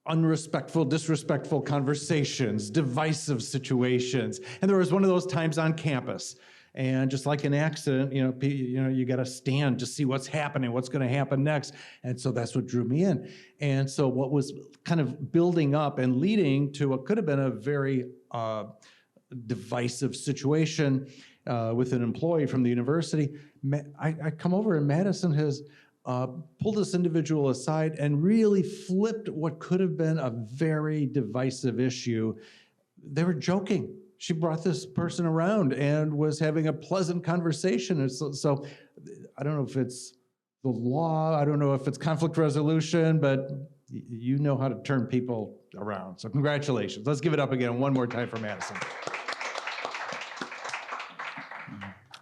unrespectful, disrespectful conversations, divisive situations. And there was one of those times on campus. And just like an accident, you got to stand to see what's happening, what's going to happen next. And so that's what drew me in. And so what was kind of building up and leading to what could have been a very divisive situation with an employee from the university, I come over and Madison has pulled this individual aside and really flipped what could have been a very divisive issue. They were joking. She brought this person around and was having a pleasant conversation. And so I don't know if it's the law, I don't know if it's conflict resolution, but you know how to turn people around. So congratulations. Let's give it up again one more time for Madison.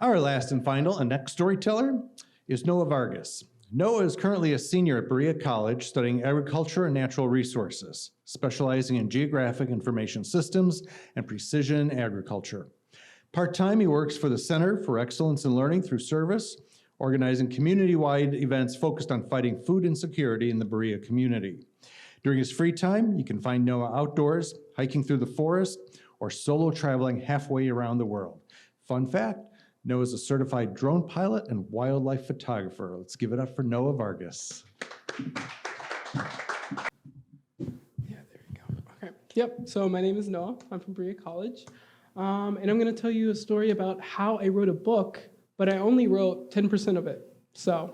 Our last and final and next storyteller is Noah Vargas. Noah is currently a senior at Berea College studying agriculture and natural resources, specializing in geographic information systems and precision agriculture. Part-time, he works for the Center for Excellence in Learning through Service, organizing community-wide events focused on fighting food insecurity in the Berea community. During his free time, you can find Noah outdoors, hiking through the forest, or solo traveling halfway around the world. Fun fact, Noah is a certified drone pilot and wildlife photographer. Let's give it up for Noah Vargas. Yeah, there you go. Okay. Yep. So my name is Noah. I'm from Berea College. And I'm going to tell you a story about how I wrote a book, but I only wrote 10% of it. So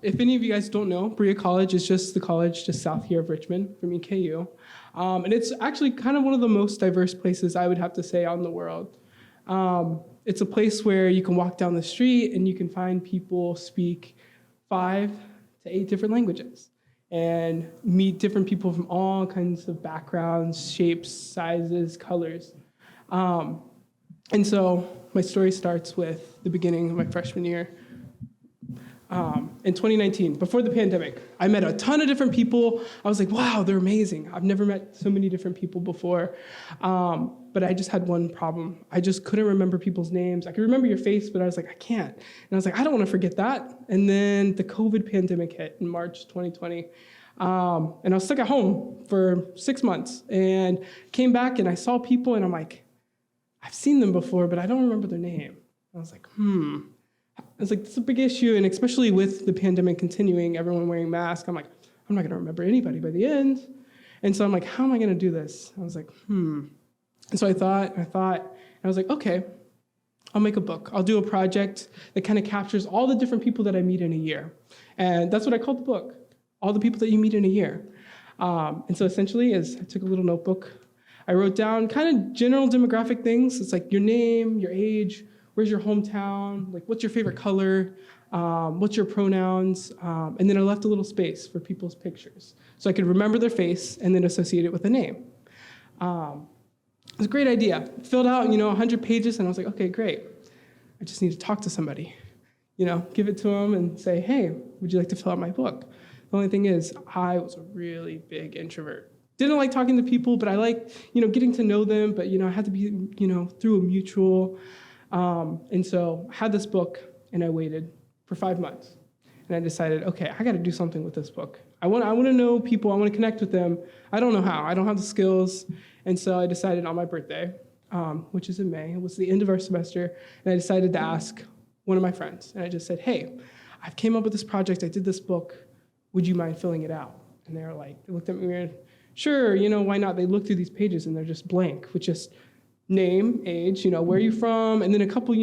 if any of you guys don't know, Berea College is just the college just south here of Richmond from EKU. And it's actually kind of one of the most diverse places I would have to say on the world. It's a place where you can walk down the street and you can find people speak 5 to 8 different languages and meet different people from all kinds of backgrounds, shapes, sizes, colors. And so my story starts with the beginning of my freshman year. in 2019, before the pandemic. I met a ton of different people. I was like, wow, they're amazing. I've never met so many different people before. But I just had one problem. I just couldn't remember people's names. I could remember your face, but I was like, I can't. And I was like, I don't want to forget that. And then the COVID pandemic hit in March 2020. And I was stuck at home for 6 months and came back and I saw people and I'm like, I've seen them before, but I don't remember their name. I was like, I was like, this is a big issue, and especially with the pandemic continuing, everyone wearing masks, I'm like, I'm not gonna remember anybody by the end. And so I'm like, how am I gonna do this? I was like, And so I thought, and I was like, okay, I'll make a book. I'll do a project that kind of captures all the different people that I meet in a year. And that's what I called the book, All the People That You Meet in a Year. And so essentially, I took a little notebook, I wrote down kind of general demographic things. It's like your name, your age, where's your hometown, like what's your favorite color, what's your pronouns, and then I left a little space for people's pictures. So I could remember their face and then associate it with a name. It was a great idea. Filled out, 100 pages, and I was like, okay, great. I just need to talk to somebody. Give it to them and say, hey, would you like to fill out my book? The only thing is, I was a really big introvert. Didn't like talking to people, but I liked, getting to know them, but, I had to be, through a mutual. And so I had this book, and I waited for 5 months. And I decided, okay, I got to do something with this book. I want to know people. I want to connect with them. I don't know how. I don't have the skills. And so I decided on my birthday, which is in May, it was the end of our semester, and I decided to ask one of my friends. And I just said, hey, I've came up with this project. I did this book. Would you mind filling it out? And they looked at me weird. Sure, why not? They look through these pages, and they're just blank with just name, age, where are you from, and then a couple,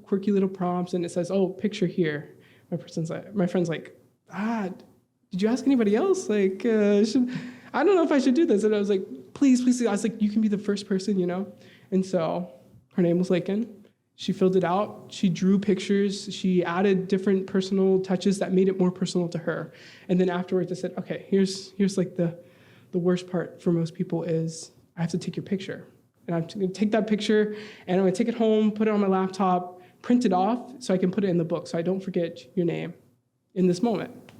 quirky little prompts, and it says, oh, picture here. My friend's like, did you ask anybody else? I don't know if I should do this. And I was like, please. I was like, you can be the first person, And so her name was Lakin. She filled it out. She drew pictures. She added different personal touches that made it more personal to her. And then afterwards, I said, okay, here's like the worst part for most people is I have to take your picture. And I'm going to take that picture, and I'm going to take it home, put it on my laptop, print it off so I can put it in the book so I don't forget your name in this moment.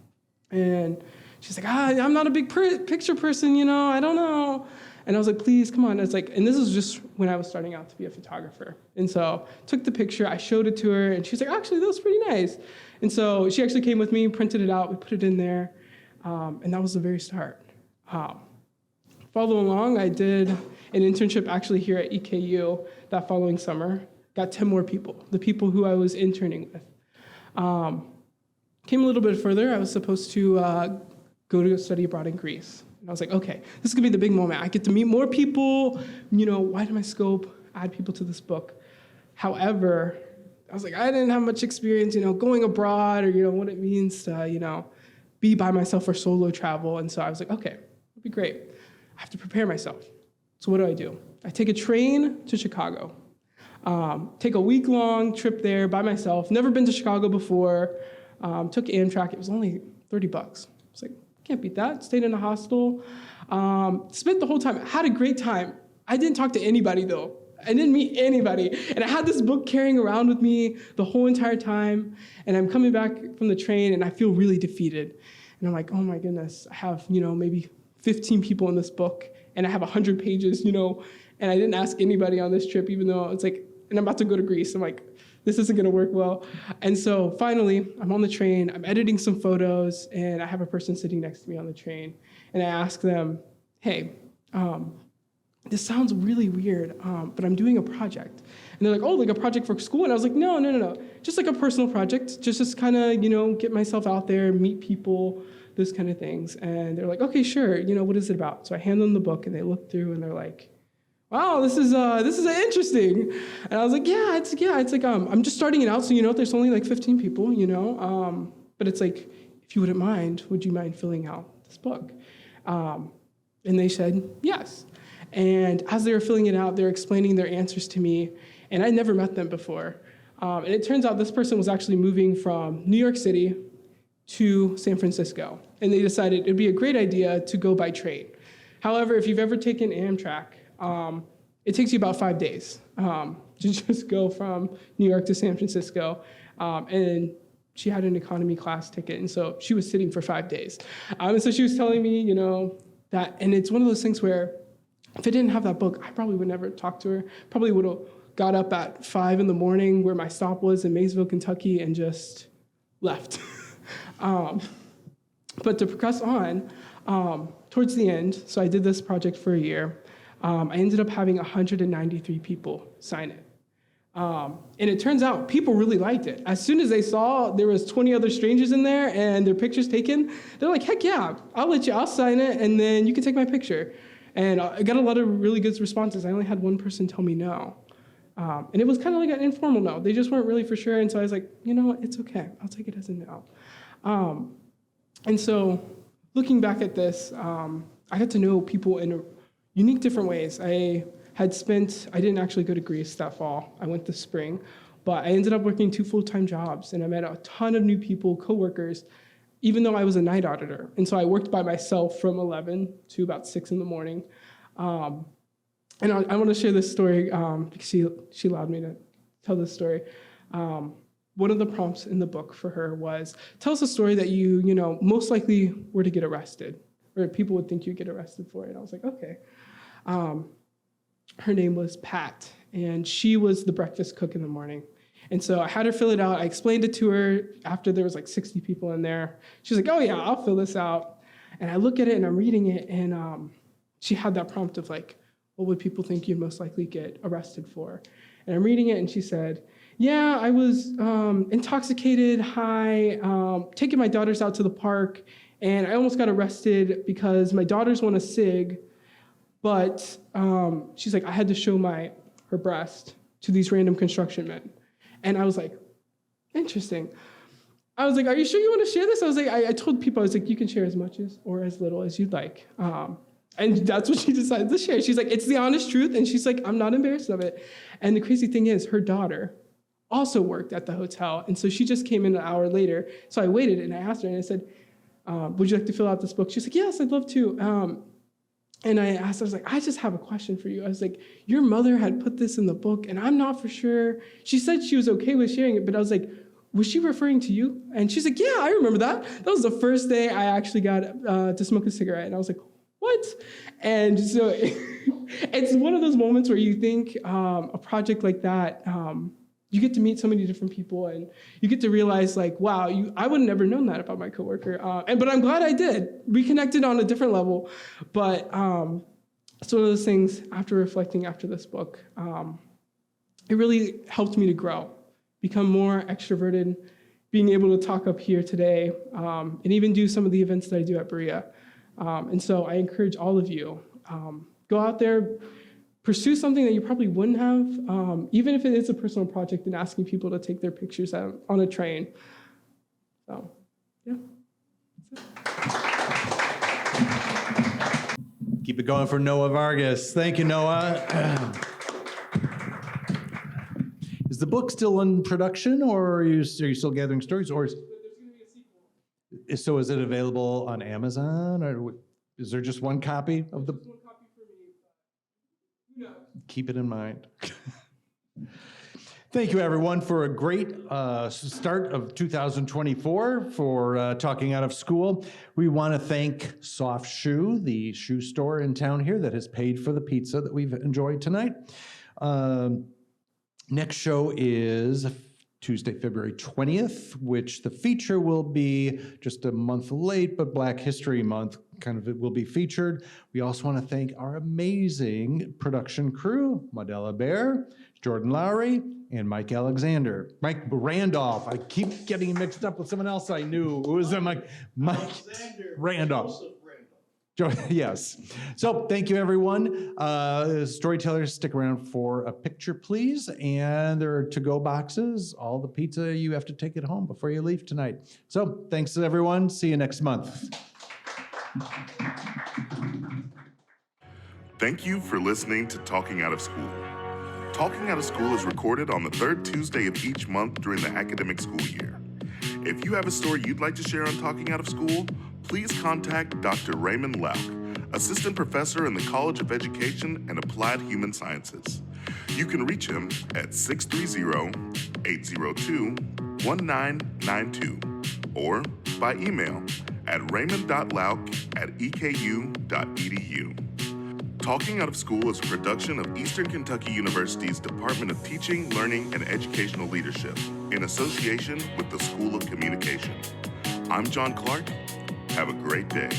And she's like, I'm not a big picture person, I don't know. And I was like, please, come on. It's like, and this is just when I was starting out to be a photographer. And so took the picture, I showed it to her, and she was like, actually, that was pretty nice. And so she actually came with me, printed it out, we put it in there, and that was the very start. Follow along, I did an internship actually here at EKU that following summer. Got 10 more people, the people who I was interning with. Came a little bit further. I was supposed to go to study abroad in Greece. And I was like, okay, this is gonna be the big moment. I get to meet more people, widen my scope, add people to this book. However, I was like, I didn't have much experience, going abroad or, what it means to, be by myself or solo travel. And so I was like, okay, it'll be great. I have to prepare myself. So what do? I take a train to Chicago, take a week-long trip there by myself, never been to Chicago before, took Amtrak, it was only $30. I was like, can't beat that, stayed in a hostel, spent the whole time, had a great time. I didn't talk to anybody though. I didn't meet anybody. And I had this book carrying around with me the whole entire time, and I'm coming back from the train and I feel really defeated. And I'm like, oh my goodness, I have, maybe 15 people in this book, and I have 100 pages, and I didn't ask anybody on this trip, even though it's like, and I'm about to go to Greece. I'm like, this isn't gonna work well. And so finally, I'm on the train, I'm editing some photos, and I have a person sitting next to me on the train, and I ask them, hey, this sounds really weird, but I'm doing a project. And they're like, oh, like a project for school? And I was like, no, just like a personal project, just kind of, get myself out there, meet people, those kind of things. And they're like, okay, sure, what is it about? So I hand them the book, and they look through, and they're like, wow, this is interesting. And I was like, it's like, I'm just starting it out, so there's only like 15 people, but it's like, if you wouldn't mind, would you mind filling out this book? And they said, yes. And as they were filling it out, they're explaining their answers to me, and I'd never met them before. And it turns out this person was actually moving from New York City to San Francisco, and they decided it'd be a great idea to go by train. However, if you've ever taken Amtrak, it takes you about 5 days to just go from New York to San Francisco. And she had an economy class ticket, and so she was sitting for 5 days. And so she was telling me, that, and it's one of those things where if I didn't have that book, I probably would never talk to her. Probably would have got up at 5 in the morning where my stop was in Maysville, Kentucky, and just left. But to progress on, towards the end, so I did this project for a year. I ended up having 193 people sign it. And it turns out people really liked it. As soon as they saw there was 20 other strangers in there and their pictures taken, they're like, heck yeah, I'll sign it, and then you can take my picture. And I got a lot of really good responses. I only had one person tell me no. And it was kind of like an informal no. They just weren't really for sure. And so I was like, you know what, it's okay. I'll take it as a no. And so looking back at this, I got to know people in unique different ways. I didn't actually go to Greece that fall. I went this spring, but I ended up working 2 full-time jobs, and I met a ton of new people, coworkers, even though I was a night auditor. And so I worked by myself from 11 to about 6 in the morning. And I want to share this story because she allowed me to tell this story. One of the prompts in the book for her was, tell us a story that you most likely were to get arrested, or people would think you'd get arrested for it. And I was like, okay. Her name was Pat, and she was the breakfast cook in the morning. And so I had her fill it out. I explained it to her after there was like 60 people in there. She's like, oh yeah, I'll fill this out. And I look at it and I'm reading it, and she had that prompt of like, what would people think you'd most likely get arrested for? And I'm reading it, and she said, yeah, I was intoxicated, high, taking my daughters out to the park, and I almost got arrested because my daughters want a cig, but she's like, I had to show her breast to these random construction men. And I was like, interesting. I was like, are you sure you want to share this? I was like, I told people, I was like, you can share as much or as little as you'd like. And that's what she decided to share. She's like, it's the honest truth. And she's like, I'm not embarrassed of it. And the crazy thing is, her daughter also worked at the hotel. And so she just came in an hour later. So I waited and I asked her and I said, would you like to fill out this book? She's like, yes, I'd love to. And I asked, I was like, I just have a question for you. I was like, your mother had put this in the book and I'm not for sure. She said she was okay with sharing it, but I was like, was she referring to you? And she's like, yeah, I remember that. That was the first day I actually got to smoke a cigarette. And I was like, what? And so it's one of those moments where you think a project like that, you get to meet so many different people and you get to realize like, wow, I would have never known that about my coworker. But I'm glad I did. We connected on a different level. But it's one of those things after reflecting after this book, it really helped me to grow, become more extroverted, being able to talk up here today, and even do some of the events that I do at Berea. And so I encourage all of you, go out there, pursue something that you probably wouldn't have, even if it is a personal project and asking people to take their pictures out on a train. So, yeah. Keep it going for Noah Vargas. Thank you, Noah. Is the book still in production, or are you still gathering stories? Or There's going to be a sequel. so is it available on Amazon, or is there just one copy of the? Just one copy for me. Who knows? Keep it in mind. Thank you, everyone, for a great start of 2024 for Talking Out of School. We want to thank Soft Shoe, the shoe store in town here that has paid for the pizza that we've enjoyed tonight. Next show is Tuesday, February 20th, which the feature will be just a month late, but Black History Month kind of it will be featured. We also want to thank our amazing production crew, Maudella Bear, Jordan Lowry, and Mike Alexander. Mike Randolph. I keep getting mixed up with someone else I knew. Who was Mike Randolph. Yes. So thank you, everyone. Storytellers, stick around for a picture, please. And there are to-go boxes, all the pizza you have to take it home before you leave tonight. So thanks to everyone. See you next month. Thank you for listening to Talking Out of School. Talking Out of School is recorded on the third Tuesday of each month during the academic school year. If you have a story you'd like to share on Talking Out of School, please contact Dr. Raymond Lauk, Assistant Professor in the College of Education and Applied Human Sciences. You can reach him at 630-802 1992 or by email at raymond.lauk@eku.edu. Talking Out of School is a production of Eastern Kentucky University's Department of Teaching, Learning, and Educational Leadership in association with the School of Communication. I'm John Clark. Have a great day.